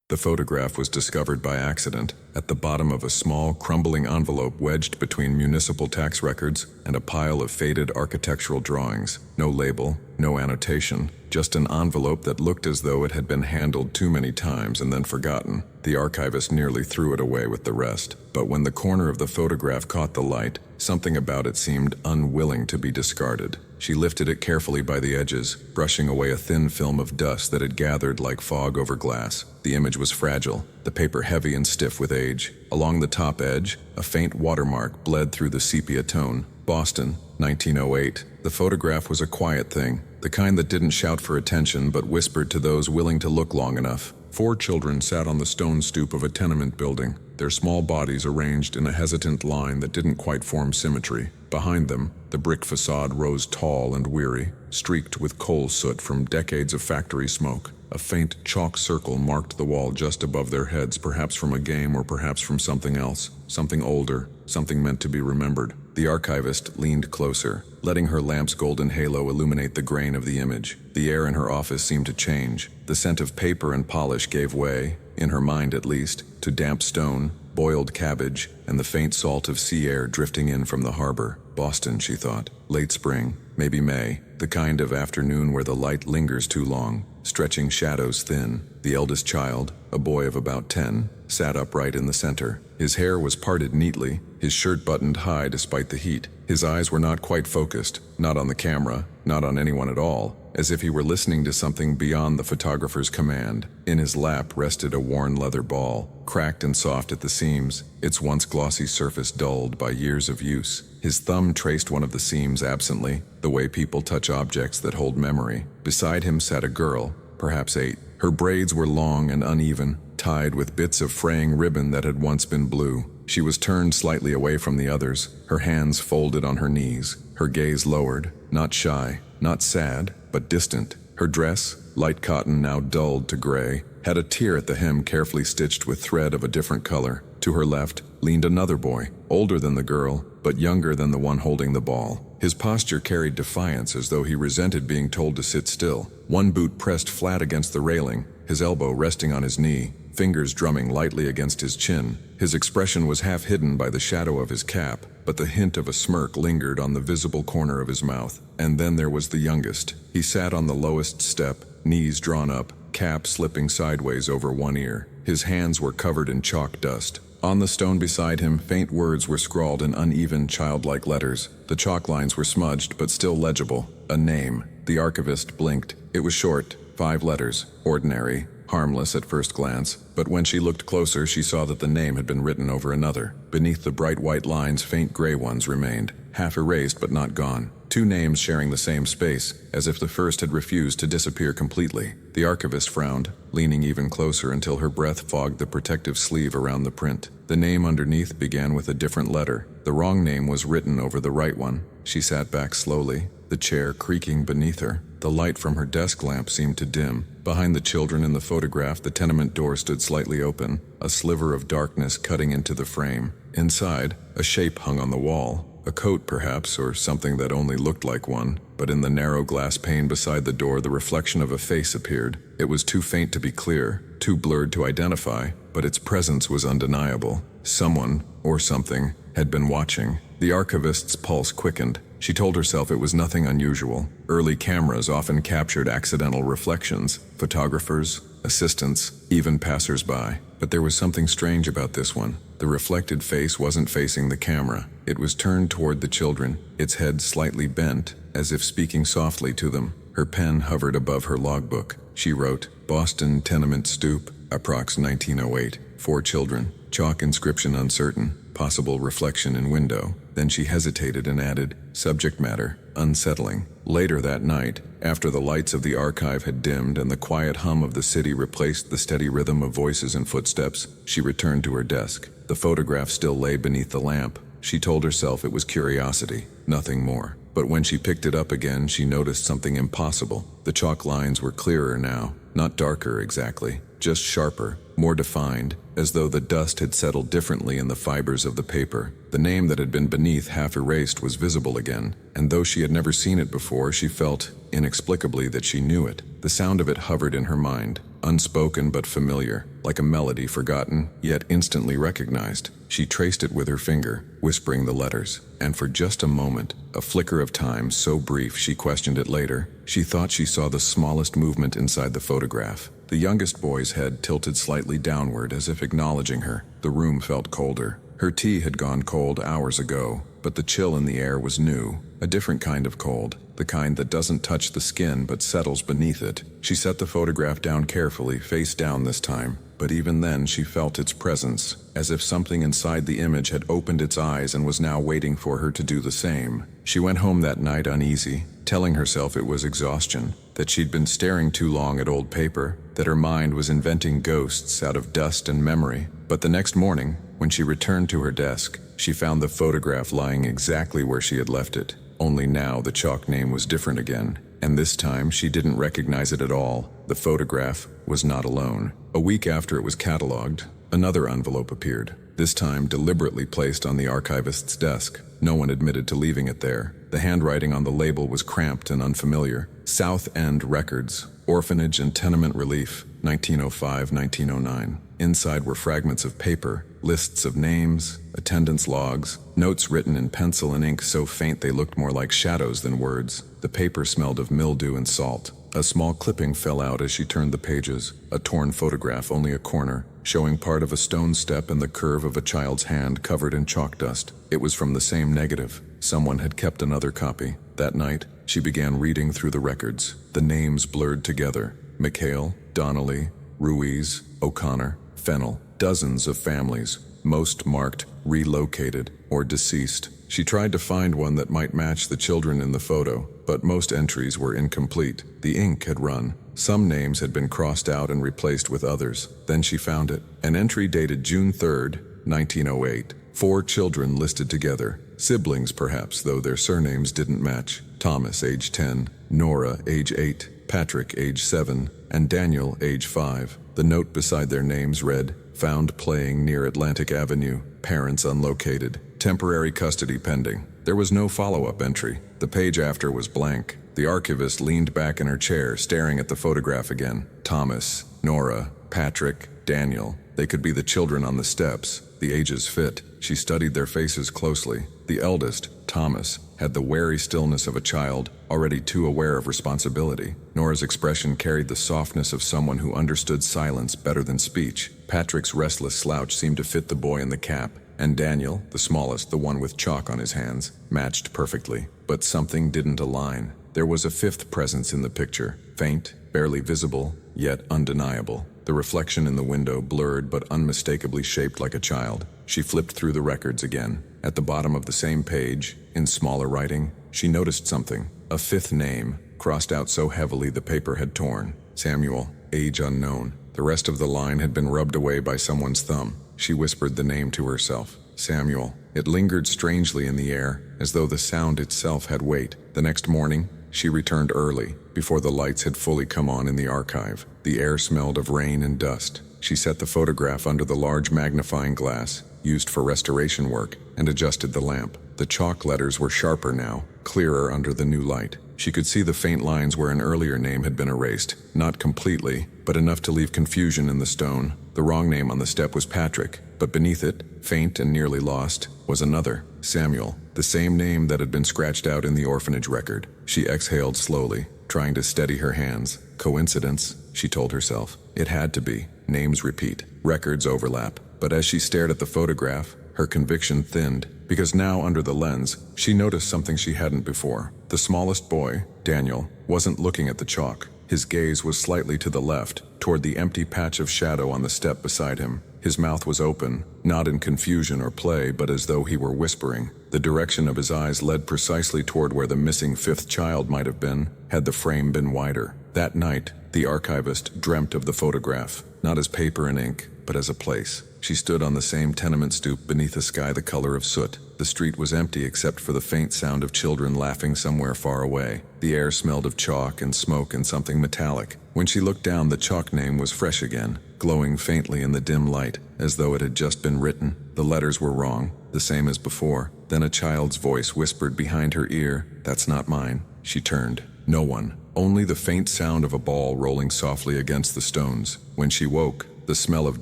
The photograph was discovered by accident at the bottom of a small, crumbling envelope wedged between municipal tax records and a pile of faded architectural drawings. No label, no annotation, just an envelope that looked as though it had been handled too many times and then forgotten. The archivist nearly threw it away with the rest, but when the corner of the photograph caught the light, something about it seemed unwilling to be discarded. She lifted it carefully by the edges, brushing away a thin film of dust that had gathered like fog over glass. The image was fragile, the paper heavy and stiff with age. Along the top edge, a faint watermark bled through the sepia tone. Boston, 1908. The photograph was a quiet thing, the kind that didn't shout for attention but whispered to those willing to look long enough. 4 children sat on the stone stoop of a tenement building, their small bodies arranged in a hesitant line that didn't quite form symmetry. Behind them, the brick facade rose tall and weary, streaked with coal soot from decades of factory smoke. A faint chalk circle marked the wall just above their heads, perhaps from a game or perhaps from something else, something older, something meant to be remembered. The archivist leaned closer, letting her lamp's golden halo illuminate the grain of the image. The air in her office seemed to change. The scent of paper and polish gave way, in her mind at least, to damp stone, boiled cabbage, and the faint salt of sea air drifting in from the harbor. Boston, she thought. Late spring, maybe May, the kind of afternoon where the light lingers too long, stretching shadows thin. The eldest child, a boy of about 10, sat upright in the center. His hair was parted neatly, his shirt buttoned high despite the heat. His eyes were not quite focused, not on the camera, not on anyone at all, as if he were listening to something beyond the photographer's command. In his lap rested a worn leather ball, cracked and soft at the seams, its once glossy surface dulled by years of use. His thumb traced one of the seams absently, the way people touch objects that hold memory. Beside him sat a girl, perhaps 8. Her braids were long and uneven, tied with bits of fraying ribbon that had once been blue. She was turned slightly away from the others, her hands folded on her knees, her gaze lowered, not shy, not sad, but distant. Her dress, light cotton now dulled to gray, had a tear at the hem carefully stitched with thread of a different color. To her left leaned another boy, older than the girl, but younger than the one holding the ball. His posture carried defiance, as though he resented being told to sit still. One boot pressed flat against the railing, his elbow resting on his knee, fingers drumming lightly against his chin. His expression was half hidden by the shadow of his cap, but the hint of a smirk lingered on the visible corner of his mouth. And then there was the youngest. He sat on the lowest step, knees drawn up, cap slipping sideways over one ear. His hands were covered in chalk dust. On the stone beside him, faint words were scrawled in uneven, childlike letters. The chalk lines were smudged, but still legible. A name. The archivist blinked. It was short, 5 letters, ordinary, harmless at first glance, but when she looked closer, she saw that the name had been written over another. Beneath the bright white lines, faint gray ones remained, half erased but not gone. 2 names sharing the same space, as if the first had refused to disappear completely. The archivist frowned, leaning even closer until her breath fogged the protective sleeve around the print. The name underneath began with a different letter. The wrong name was written over the right one. She sat back slowly, the chair creaking beneath her. The light from her desk lamp seemed to dim. Behind the children in the photograph, the tenement door stood slightly open, a sliver of darkness cutting into the frame. Inside, a shape hung on the wall. A coat, perhaps, or something that only looked like one. But in the narrow glass pane beside the door, the reflection of a face appeared. It was too faint to be clear, too blurred to identify, but its presence was undeniable. Someone, or something, had been watching. The archivist's pulse quickened. She told herself it was nothing unusual. Early cameras often captured accidental reflections, photographers, assistants, even passers-by. But there was something strange about this one. The reflected face wasn't facing the camera. It was turned toward the children, its head slightly bent, as if speaking softly to them. Her pen hovered above her logbook. She wrote, Boston, Tenement, Stoop, approx 1908. 4 children. Chalk inscription uncertain. Possible reflection in window. Then she hesitated and added, subject matter, unsettling. Later that night, after the lights of the archive had dimmed and the quiet hum of the city replaced the steady rhythm of voices and footsteps, she returned to her desk. The photograph still lay beneath the lamp. She told herself it was curiosity, nothing more. But when she picked it up again, she noticed something impossible. The chalk lines were clearer now, not darker exactly, just sharper, more defined, as though the dust had settled differently in the fibers of the paper. The name that had been beneath, half erased, was visible again, and though she had never seen it before, she felt, inexplicably, that she knew it. The sound of it hovered in her mind, unspoken but familiar, like a melody forgotten, yet instantly recognized. She traced it with her finger, whispering the letters, and for just a moment, a flicker of time so brief she questioned it later, she thought she saw the smallest movement inside the photograph. The youngest boy's head tilted slightly downward as if acknowledging her. The room felt colder. Her tea had gone cold hours ago, but the chill in the air was new, a different kind of cold, the kind that doesn't touch the skin but settles beneath it. She set the photograph down carefully, face down this time, but even then she felt its presence, as if something inside the image had opened its eyes and was now waiting for her to do the same. She went home that night uneasy, telling herself it was exhaustion, that she'd been staring too long at old paper, that her mind was inventing ghosts out of dust and memory. But the next morning, when she returned to her desk, she found the photograph lying exactly where she had left it. Only now the chalk name was different again, and this time she didn't recognize it at all. The photograph was not alone. A week after it was catalogued, another envelope appeared, this time deliberately placed on the archivist's desk. No one admitted to leaving it there. The handwriting on the label was cramped and unfamiliar. South End Records, Orphanage and Tenement Relief, 1905-1909. Inside were fragments of paper, lists of names, attendance logs, notes written in pencil and ink so faint they looked more like shadows than words. The paper smelled of mildew and salt. A small clipping fell out as she turned the pages, a torn photograph, only a corner, showing part of a stone step and the curve of a child's hand covered in chalk dust. It was from the same negative. Someone had kept another copy. That night, she began reading through the records. The names blurred together. McHale, Donnelly, Ruiz, O'Connor, Fennell. Dozens of families, most marked relocated or deceased. She tried to find one that might match the children in the photo, but most entries were incomplete. The ink had run. Some names had been crossed out and replaced with others. Then she found it. An entry dated June 3rd, 1908. 4 children listed together. Siblings perhaps, though their surnames didn't match. Thomas, age 10, Nora, age 8, Patrick, age 7, and Daniel, age 5. The note beside their names read, "Found playing near Atlantic Avenue. Parents unlocated. Temporary custody pending." There was no follow-up entry. The page after was blank. The archivist leaned back in her chair, staring at the photograph again. Thomas, Nora, Patrick, Daniel. They could be the children on the steps. The ages fit. She studied their faces closely. The eldest, Thomas, had the wary stillness of a child, already too aware of responsibility. Nora's expression carried the softness of someone who understood silence better than speech. Patrick's restless slouch seemed to fit the boy in the cap, and Daniel, the smallest, the one with chalk on his hands, matched perfectly. But something didn't align. There was a fifth presence in the picture, faint, barely visible, yet undeniable. The reflection in the window, blurred but unmistakably shaped like a child. She flipped through the records again. At the bottom of the same page, in smaller writing, she noticed something. A fifth name, crossed out so heavily the paper had torn. Samuel, age unknown. The rest of the line had been rubbed away by someone's thumb. She whispered the name to herself. Samuel. It lingered strangely in the air, as though the sound itself had weight. The next morning, she returned early, before the lights had fully come on in the archive. The air smelled of rain and dust. She set the photograph under the large magnifying glass, used for restoration work, and adjusted the lamp. The chalk letters were sharper now, clearer under the new light. She could see the faint lines where an earlier name had been erased, not completely, but enough to leave confusion in the stone. The wrong name on the step was Patrick, but beneath it, faint and nearly lost, was another, Samuel, the same name that had been scratched out in the orphanage record. She exhaled slowly, trying to steady her hands. Coincidence, she told herself. It had to be. Names repeat, records overlap. But as she stared at the photograph, her conviction thinned, because now under the lens, she noticed something she hadn't before. The smallest boy, Daniel, wasn't looking at the chalk. His gaze was slightly to the left, toward the empty patch of shadow on the step beside him. His mouth was open, not in confusion or play, but as though he were whispering. The direction of his eyes led precisely toward where the missing fifth child might have been, had the frame been wider. That night, the archivist dreamt of the photograph, not as paper and ink, but as a place. She stood on the same tenement stoop beneath a sky the color of soot. The street was empty except for the faint sound of children laughing somewhere far away. The air smelled of chalk and smoke and something metallic. When she looked down, the chalk name was fresh again, glowing faintly in the dim light, as though it had just been written. The letters were wrong, the same as before. Then a child's voice whispered behind her ear, "That's not mine." She turned. No one. Only the faint sound of a ball rolling softly against the stones. When she woke, the smell of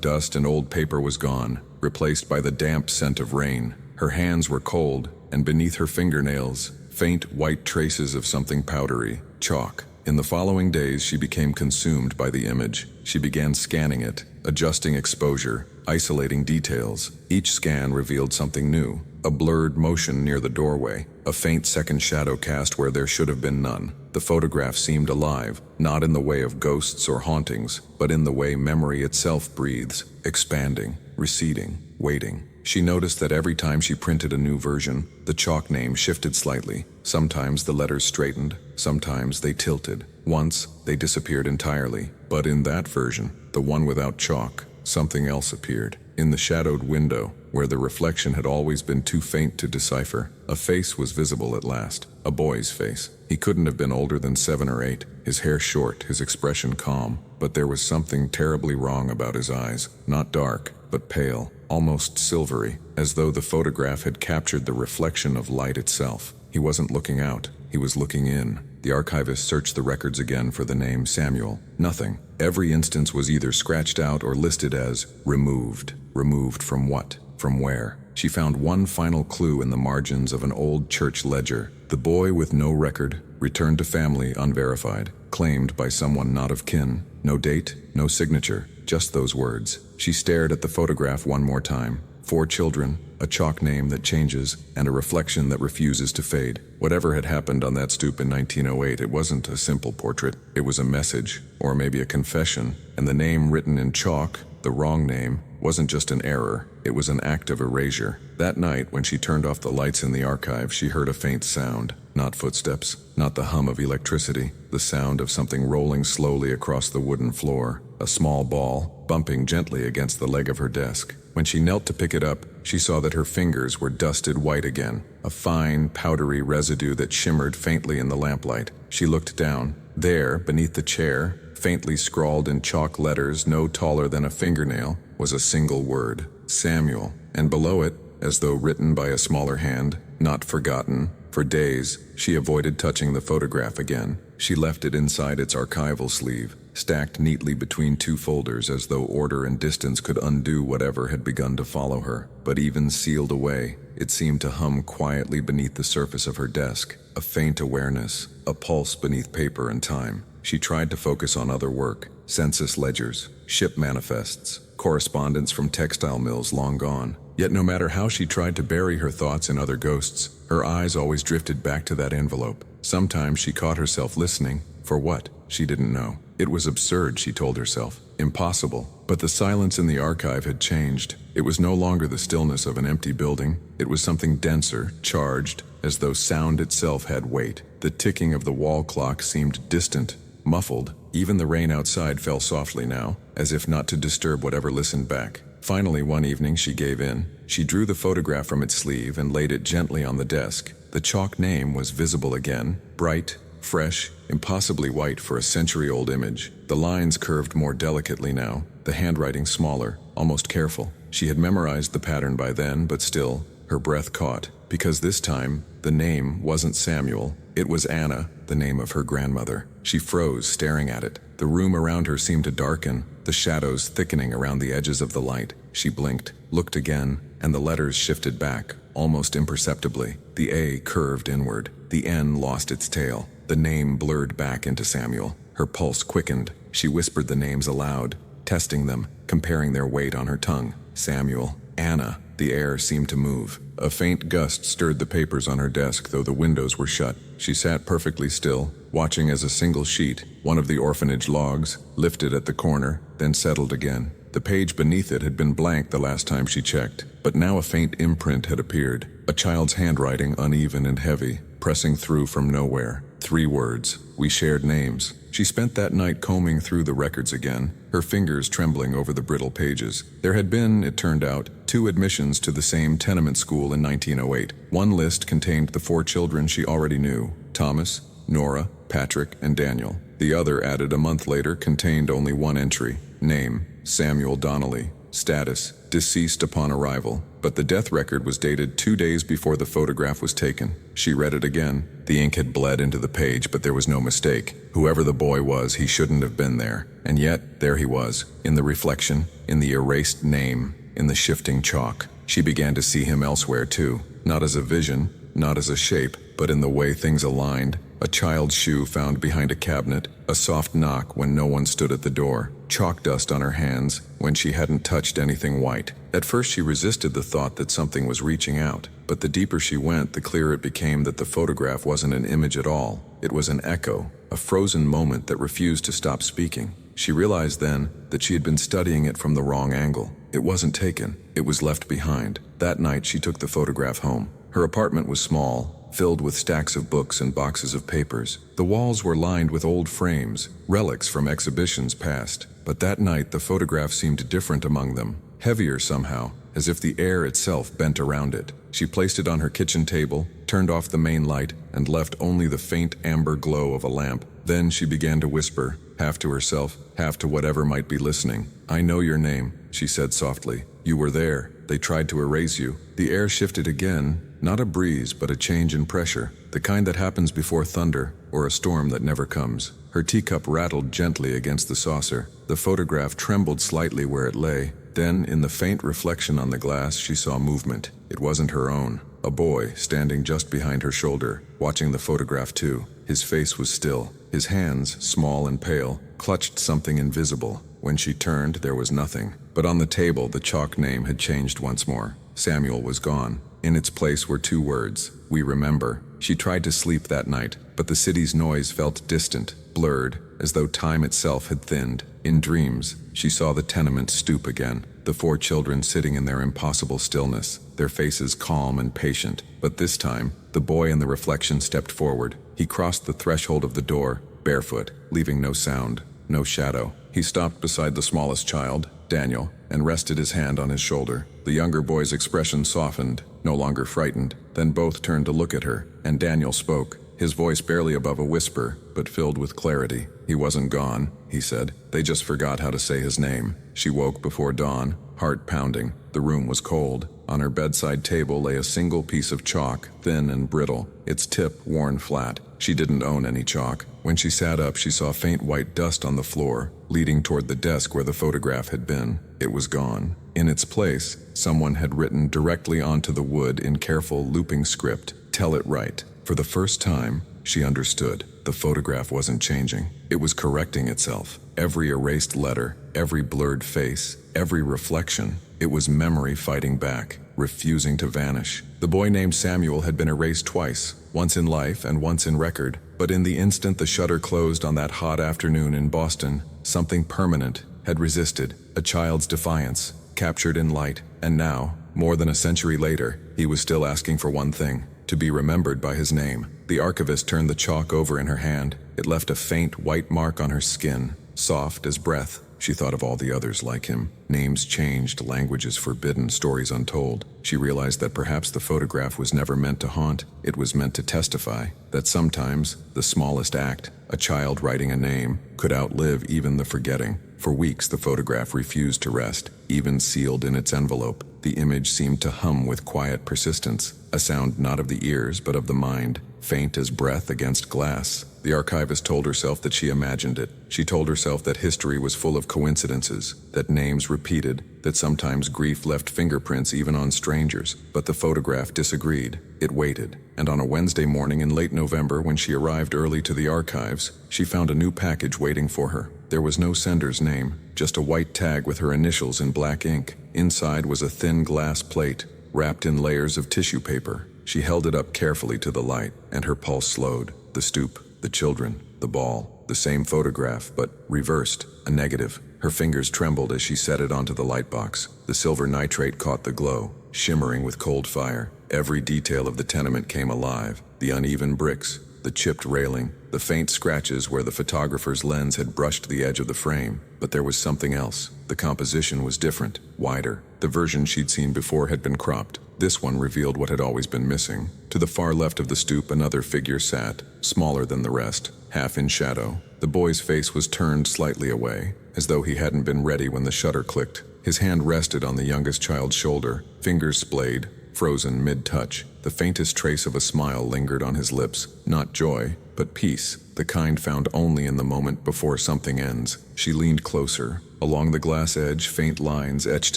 dust and old paper was gone, replaced by the damp scent of rain. Her hands were cold, and beneath her fingernails, faint white traces of something powdery, chalk. In the following days, she became consumed by the image. She began scanning it, adjusting exposure, isolating details. Each scan revealed something new. A blurred motion near the doorway, a faint second shadow cast where there should have been none. The photograph seemed alive, not in the way of ghosts or hauntings, but in the way memory itself breathes, expanding, receding, waiting. She noticed that every time she printed a new version, the chalk name shifted slightly. Sometimes the letters straightened, sometimes they tilted. Once, they disappeared entirely. But in that version, the one without chalk, something else appeared. In the shadowed window, where the reflection had always been too faint to decipher, a face was visible at last. A boy's face. He couldn't have been older than 7 or 8, his hair short, his expression calm. But there was something terribly wrong about his eyes. Not dark, but pale, almost silvery, as though the photograph had captured the reflection of light itself. He wasn't looking out, he was looking in. The archivist searched the records again for the name Samuel. Nothing. Every instance was either scratched out or listed as removed. Removed from what? From where? She found one final clue in the margins of an old church ledger. The boy with no record, returned to family unverified, claimed by someone not of kin. No date, no signature, just those words. She stared at the photograph one more time. 4 children, a chalk name that changes, and a reflection that refuses to fade. Whatever had happened on that stoop in 1908, it wasn't a simple portrait. It was a message, or maybe a confession, and the name written in chalk, the wrong name, wasn't just an error, it was an act of erasure. That night, when she turned off the lights in the archive, she heard a faint sound. Not footsteps, not the hum of electricity, the sound of something rolling slowly across the wooden floor. A small ball, bumping gently against the leg of her desk. When she knelt to pick it up, she saw that her fingers were dusted white again, a fine, powdery residue that shimmered faintly in the lamplight. She looked down. There, beneath the chair, faintly scrawled in chalk letters no taller than a fingernail, was a single word, Samuel, and below it, as though written by a smaller hand, not forgotten. For days, she avoided touching the photograph again. She left it inside its archival sleeve, stacked neatly between 2 folders as though order and distance could undo whatever had begun to follow her. But even sealed away, it seemed to hum quietly beneath the surface of her desk, a faint awareness, a pulse beneath paper and time. She tried to focus on other work, census ledgers, ship manifests, correspondence from textile mills long gone. Yet no matter how she tried to bury her thoughts in other ghosts, her eyes always drifted back to that envelope. Sometimes she caught herself listening. For what? She didn't know. It was absurd, she told herself. Impossible. But the silence in the archive had changed. It was no longer the stillness of an empty building. It was something denser, charged, as though sound itself had weight. The ticking of the wall clock seemed distant, muffled. Even the rain outside fell softly now, as if not to disturb whatever listened back. Finally, one evening, she gave in. She drew the photograph from its sleeve and laid it gently on the desk. The chalk name was visible again, bright, fresh, impossibly white for a century-old image. The lines curved more delicately now, the handwriting smaller, almost careful. She had memorized the pattern by then, but still, her breath caught, because this time, the name wasn't Samuel, it was Anna, the name of her grandmother. She froze, staring at it. The room around her seemed to darken, the shadows thickening around the edges of the light. She blinked, looked again, and the letters shifted back, almost imperceptibly. The A curved inward, the N lost its tail. The name blurred back into Samuel. Her pulse quickened. She whispered the names aloud, testing them, comparing their weight on her tongue. Samuel, Anna. The air seemed to move. A faint gust stirred the papers on her desk, though the windows were shut. She sat perfectly still, watching as a single sheet, one of the orphanage logs, lifted at the corner, then settled again. The page beneath it had been blank the last time she checked, but now a faint imprint had appeared, a child's handwriting uneven and heavy, pressing through from nowhere. 3 words. We shared names. She spent that night combing through the records again, her fingers trembling over the brittle pages. There had been, it turned out, 2 admissions to the same tenement school in 1908. One list contained the 4 children she already knew: Thomas, Nora, Patrick, and Daniel. The other, added a month later, contained only 1 entry: name, Samuel Donnelly. Status, deceased upon arrival. But the death record was dated 2 days before the photograph was taken. She read it again. The ink had bled into the page, but there was no mistake. Whoever the boy was, he shouldn't have been there. And yet, there he was, in the reflection, in the erased name, in the shifting chalk. She began to see him elsewhere too, not as a vision, not as a shape, but in the way things aligned. A child's shoe found behind a cabinet, a soft knock when no one stood at the door, chalk dust on her hands when she hadn't touched anything white. At first she resisted the thought that something was reaching out, but the deeper she went, the clearer it became that the photograph wasn't an image at all. It was an echo, a frozen moment that refused to stop speaking. She realized then that she had been studying it from the wrong angle. It wasn't taken, it was left behind. That night she took the photograph home. Her apartment was small, filled with stacks of books and boxes of papers. The walls were lined with old frames, relics from exhibitions past. But that night the photograph seemed different among them, heavier somehow, as if the air itself bent around it. She placed it on her kitchen table, turned off the main light, and left only the faint amber glow of a lamp. Then she began to whisper, half to herself, half to whatever might be listening. "I know your name," she said softly. "You were there. They tried to erase you." The air shifted again, not a breeze, but a change in pressure, the kind that happens before thunder, or a storm that never comes. Her teacup rattled gently against the saucer. The photograph trembled slightly where it lay. Then, in the faint reflection on the glass, she saw movement. It wasn't her own. A boy, standing just behind her shoulder, watching the photograph too. His face was still. His hands, small and pale, clutched something invisible. When she turned, there was nothing. But on the table, the chalk name had changed once more. Samuel was gone. In its place were 2 words: "We remember." She tried to sleep that night, but the city's noise felt distant, blurred, as though time itself had thinned. In dreams, she saw the tenement stoop again, the 4 children sitting in their impossible stillness, their faces calm and patient. But this time, the boy in the reflection stepped forward. He crossed the threshold of the door, barefoot, leaving no sound, no shadow. He stopped beside the smallest child, Daniel, and rested his hand on his shoulder. The younger boy's expression softened, no longer frightened. Then both turned to look at her, and Daniel spoke, his voice barely above a whisper, but filled with clarity. "He wasn't gone," he said. "They just forgot how to say his name." She woke before dawn, heart pounding. The room was cold. On her bedside table lay a single piece of chalk, thin and brittle, its tip worn flat. She didn't own any chalk. When she sat up, she saw faint white dust on the floor, leading toward the desk where the photograph had been. It was gone. In its place, someone had written directly onto the wood in careful, looping script, "Tell it right." For the first time, she understood. The photograph wasn't changing. It was correcting itself. Every erased letter, every blurred face, every reflection, it was memory fighting back, refusing to vanish. The boy named Samuel had been erased twice, once in life and once in record. But in the instant the shutter closed on that hot afternoon in Boston, something permanent had resisted, a child's defiance, captured in light. And now, more than a century later, he was still asking for one thing: to be remembered by his name. The archivist turned the chalk over in her hand. It left a faint white mark on her skin, soft as breath. She thought of all the others like him. Names changed, languages forbidden, stories untold. She realized that perhaps the photograph was never meant to haunt. It was meant to testify that sometimes the smallest act, a child writing a name, could outlive even the forgetting. For weeks the photograph refused to rest, even sealed in its envelope. The image seemed to hum with quiet persistence, a sound not of the ears but of the mind, faint as breath against glass. The archivist told herself that she imagined it. She told herself that history was full of coincidences, that names repeated, that sometimes grief left fingerprints even on strangers. But the photograph disagreed. It waited. And on a Wednesday morning in late November, when she arrived early to the archives, she found a new package waiting for her. There was no sender's name, just a white tag with her initials in black ink. Inside was a thin glass plate, wrapped in layers of tissue paper. She held it up carefully to the light, and her pulse slowed. The stoop, the children, the ball, the same photograph, but reversed, a negative. Her fingers trembled as she set it onto the light box. The silver nitrate caught the glow, shimmering with cold fire. Every detail of the tenement came alive. The uneven bricks, the chipped railing, the faint scratches where the photographer's lens had brushed the edge of the frame. But there was something else. The composition was different, wider. The version she'd seen before had been cropped. This one revealed what had always been missing. To the far left of the stoop, another figure sat, smaller than the rest, half in shadow. The boy's face was turned slightly away, as though he hadn't been ready when the shutter clicked. His hand rested on the youngest child's shoulder, fingers splayed, frozen mid-touch. The faintest trace of a smile lingered on his lips, not joy, but peace, the kind found only in the moment before something ends. She leaned closer. Along the glass edge, faint lines etched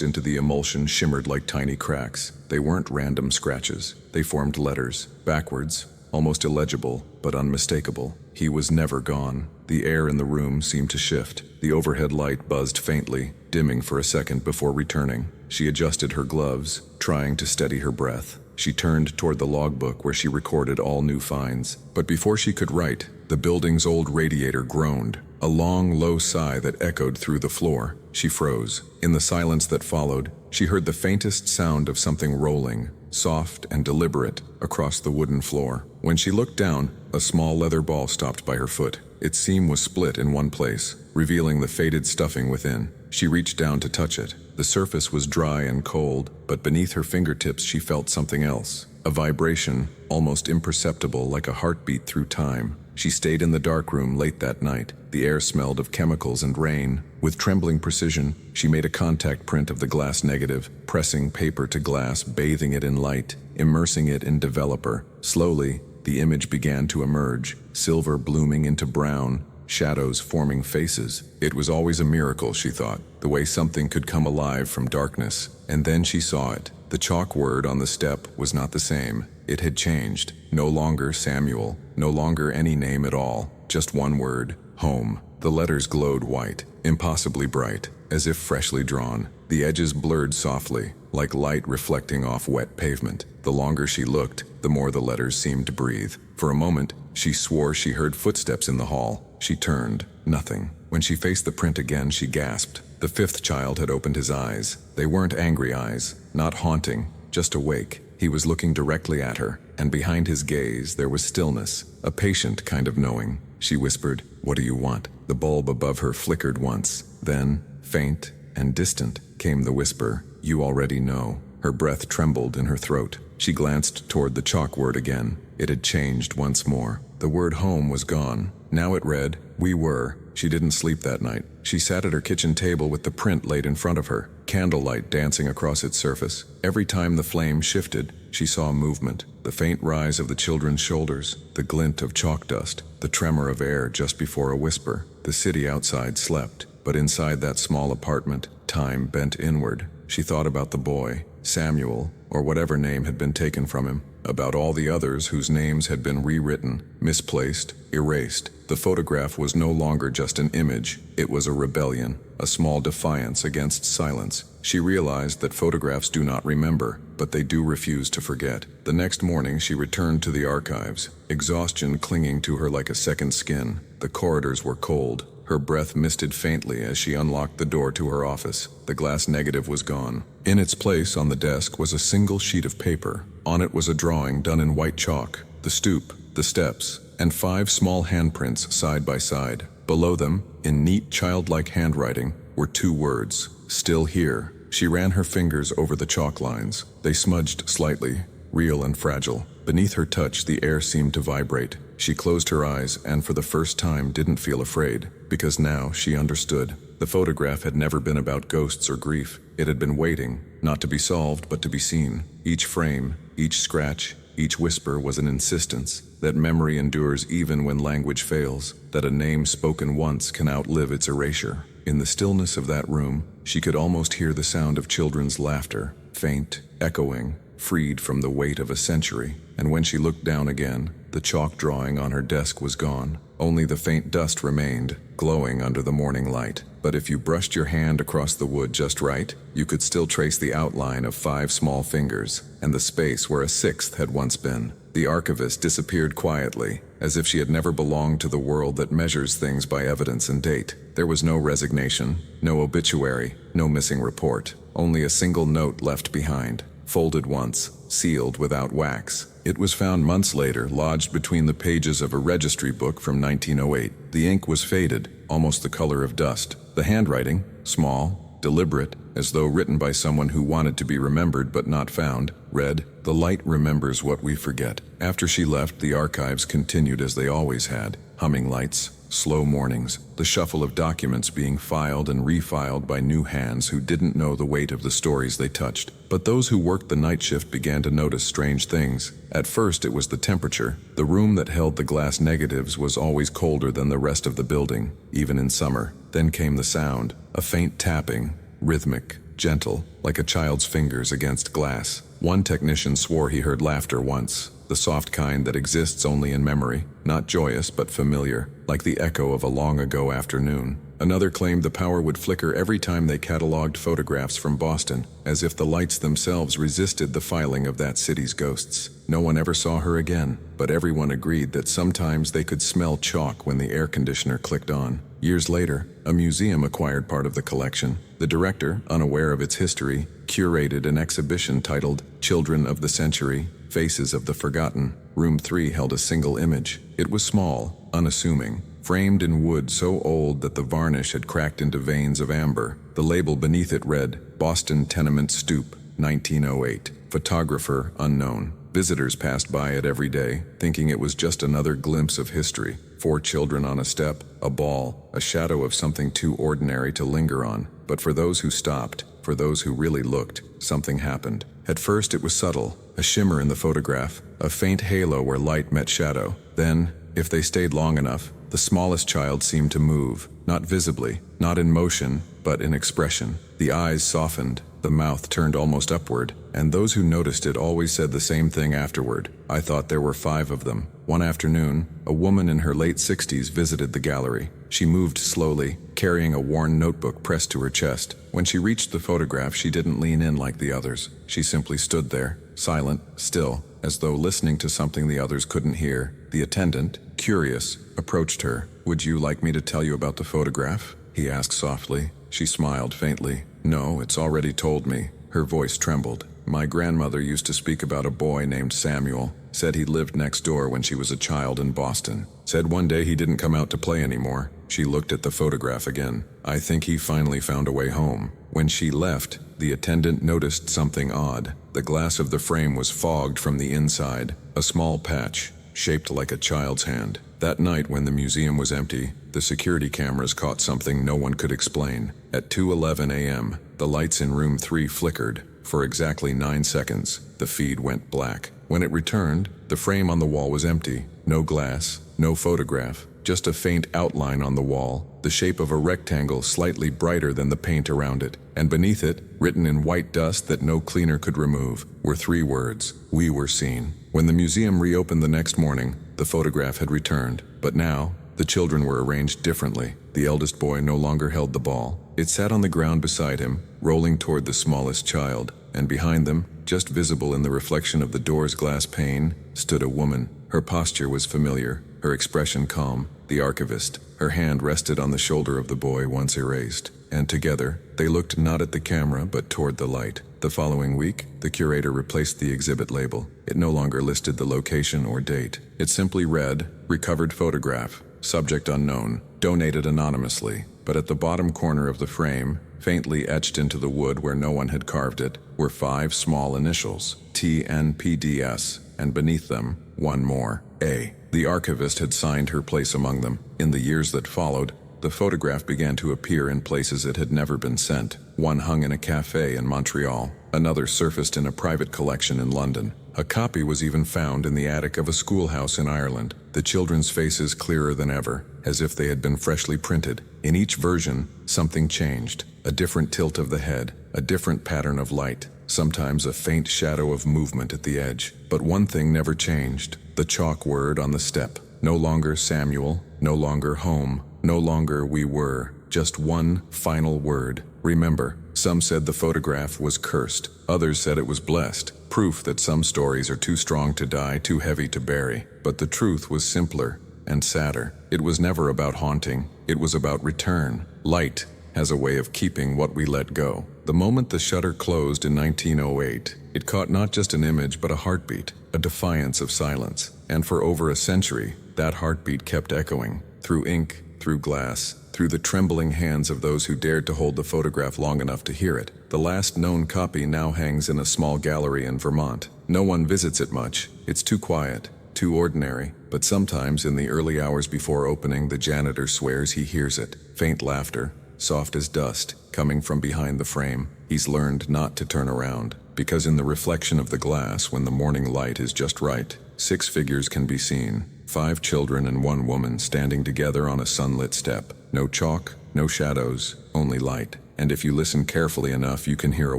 into the emulsion shimmered like tiny cracks. They weren't random scratches. They formed letters, backwards, almost illegible, but unmistakable. He was never gone. The air in the room seemed to shift. The overhead light buzzed faintly, dimming for a second before returning. She adjusted her gloves, trying to steady her breath. She turned toward the logbook where she recorded all new finds. But before she could write, the building's old radiator groaned, a long, low sigh that echoed through the floor. She froze. In the silence that followed, she heard the faintest sound of something rolling, soft and deliberate, across the wooden floor. When she looked down, a small leather ball stopped by her foot. Its seam was split in one place, revealing the faded stuffing within. She reached down to touch it. The surface was dry and cold, but beneath her fingertips she felt something else. A vibration, almost imperceptible, like a heartbeat through time. She stayed in the dark room late that night. The air smelled of chemicals and rain. With trembling precision, she made a contact print of the glass negative, pressing paper to glass, bathing it in light, immersing it in developer. Slowly, the image began to emerge, silver blooming into brown, shadows forming faces. It was always a miracle, she thought, the way something could come alive from darkness. And then she saw it. The chalk word on the step was not the same. It had changed. No longer Samuel, no longer any name at all. Just one word, home. The letters glowed white, impossibly bright, as if freshly drawn. The edges blurred softly, like light reflecting off wet pavement. The longer she looked, the more the letters seemed to breathe. For a moment, she swore she heard footsteps in the hall. She turned. Nothing. When she faced the print again, she gasped. The fifth child had opened his eyes. They weren't angry eyes, not haunting, just awake. He was looking directly at her, and behind his gaze there was stillness, a patient kind of knowing. She whispered, "What do you want?" The bulb above her flickered once. Then, faint and distant, came the whisper, "You already know." Her breath trembled in her throat. She glanced toward the chalk word again. It had changed once more. The word home was gone. Now it read, "We were." She didn't sleep that night. She sat at her kitchen table with the print laid in front of her, candlelight dancing across its surface. Every time the flame shifted, she saw movement. The faint rise of the children's shoulders, the glint of chalk dust, the tremor of air just before a whisper. The city outside slept, but inside that small apartment, time bent inward. She thought about the boy, Samuel, or whatever name had been taken from him, about all the others whose names had been rewritten, misplaced, erased. The photograph was no longer just an image. It was a rebellion, a small defiance against silence. She realized that photographs do not remember, but they do refuse to forget. The next morning she returned to the archives, exhaustion clinging to her like a second skin. The corridors were cold. Her breath misted faintly as she unlocked the door to her office. The glass negative was gone. In its place on the desk was a single sheet of paper. On it was a drawing done in white chalk, the stoop, the steps, and 5 small handprints side by side. Below them, in neat childlike handwriting, were 2 words, "Still here." She ran her fingers over the chalk lines. They smudged slightly, real and fragile. Beneath her touch, the air seemed to vibrate. She closed her eyes and for the first time didn't feel afraid, because now she understood. The photograph had never been about ghosts or grief. It had been waiting, not to be solved but to be seen. Each frame, each scratch, each whisper was an insistence that memory endures even when language fails, that a name spoken once can outlive its erasure. In the stillness of that room, she could almost hear the sound of children's laughter, faint, echoing, freed from the weight of a century. And when she looked down again, the chalk drawing on her desk was gone. Only the faint dust remained, glowing under the morning light. But if you brushed your hand across the wood just right, you could still trace the outline of 5 small fingers, and the space where a 6th had once been. The archivist disappeared quietly, as if she had never belonged to the world that measures things by evidence and date. There was no resignation, no obituary, no missing report, only a single note left behind, folded once, sealed without wax. It was found months later, lodged between the pages of a registry book from 1908. The ink was faded, almost the color of dust. The handwriting, small, deliberate, as though written by someone who wanted to be remembered but not found, read, "The light remembers what we forget." After she left, the archives continued as they always had. Humming lights, slow mornings, the shuffle of documents being filed and refiled by new hands who didn't know the weight of the stories they touched. But those who worked the night shift began to notice strange things. At first it was the temperature. The room that held the glass negatives was always colder than the rest of the building, even in summer. Then came the sound, a faint tapping, rhythmic, gentle, like a child's fingers against glass. One technician swore he heard laughter once, the soft kind that exists only in memory, not joyous but familiar, like the echo of a long-ago afternoon. Another claimed the power would flicker every time they catalogued photographs from Boston, as if the lights themselves resisted the filing of that city's ghosts. No one ever saw her again, but everyone agreed that sometimes they could smell chalk when the air conditioner clicked on. Years later, a museum acquired part of the collection. The director, unaware of its history, curated an exhibition titled "Children of the Century, Faces of the Forgotten." Room 3 held a single image. It was small, unassuming, framed in wood so old that the varnish had cracked into veins of amber. The label beneath it read, "Boston Tenement Stoop, 1908. Photographer unknown." Visitors passed by it every day, thinking it was just another glimpse of history. 4 children on a step, a ball, a shadow of something too ordinary to linger on. But for those who stopped, for those who really looked, something happened. At first it was subtle, a shimmer in the photograph, a faint halo where light met shadow. Then, if they stayed long enough, the smallest child seemed to move, not visibly, not in motion, but in expression. The eyes softened, the mouth turned almost upward, and those who noticed it always said the same thing afterward. "I thought there were 5 of them." One afternoon, a woman in her late 60s visited the gallery. She moved slowly, carrying a worn notebook pressed to her chest. When she reached the photograph, she didn't lean in like the others. She simply stood there, silent, still, as though listening to something the others couldn't hear. The attendant, curious, approached her. "Would you like me to tell you about the photograph?" he asked softly. She smiled faintly. "No, it's already told me." Her voice trembled. "My grandmother used to speak about a boy named Samuel. Said he lived next door when she was a child in Boston. Said one day he didn't come out to play anymore." She looked at the photograph again. "I think he finally found a way home." When she left, the attendant noticed something odd. The glass of the frame was fogged from the inside, a small patch, shaped like a child's hand. That night when the museum was empty, the security cameras caught something no one could explain. At 2:11 a.m., the lights in room 3 flickered. For exactly 9 seconds, the feed went black. When it returned, the frame on the wall was empty. No glass, no photograph, just a faint outline on the wall, the shape of a rectangle slightly brighter than the paint around it. And beneath it, written in white dust that no cleaner could remove, were 3 words: "We were seen." When the museum reopened the next morning, the photograph had returned. But now, the children were arranged differently. The eldest boy no longer held the ball. It sat on the ground beside him, rolling toward the smallest child. And behind them, just visible in the reflection of the door's glass pane, stood a woman. Her posture was familiar, her expression calm. The archivist, her hand rested on the shoulder of the boy once erased. And together, they looked not at the camera but toward the light. The following week, the curator replaced the exhibit label. It no longer listed the location or date. It simply read, "Recovered photograph, subject unknown, donated anonymously." But at the bottom corner of the frame, faintly etched into the wood where no one had carved it, were 5 small initials, TNPDS, and beneath them, one more, A. The archivist had signed her place among them. In the years that followed, the photograph began to appear in places it had never been sent. One hung in a cafe in Montreal. Another surfaced in a private collection in London. A copy was even found in the attic of a schoolhouse in Ireland. The children's faces clearer than ever, as if they had been freshly printed. In each version, something changed. A different tilt of the head, a different pattern of light, sometimes a faint shadow of movement at the edge. But one thing never changed: the chalk word on the step. No longer Samuel, no longer home, no longer we were. Just one final word: remember. Some said the photograph was cursed. Others said it was blessed. Proof that some stories are too strong to die, too heavy to bury. But the truth was simpler and sadder. It was never about haunting. It was about return. Light has a way of keeping what we let go. The moment the shutter closed in 1908, it caught not just an image but a heartbeat, a defiance of silence. And for over a century, that heartbeat kept echoing, through ink, through glass, through the trembling hands of those who dared to hold the photograph long enough to hear it. The last known copy now hangs in a small gallery in Vermont. No one visits it much. It's too quiet, too ordinary, but sometimes in the early hours before opening, the janitor swears he hears it. Faint laughter, soft as dust, coming from behind the frame. He's learned not to turn around, because in the reflection of the glass, when the morning light is just right, 6 figures can be seen. 5 children and 1 woman standing together on a sunlit step. No chalk, no shadows, only light. And if you listen carefully enough, you can hear a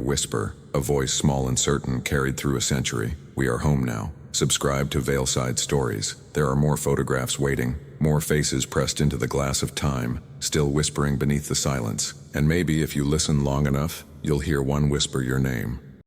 whisper, a voice small and certain, carried through a century. We are home now. Subscribe to Veilside Stories. There are more photographs waiting, more faces pressed into the glass of time, still whispering beneath the silence. And maybe if you listen long enough, you'll hear one whisper your name.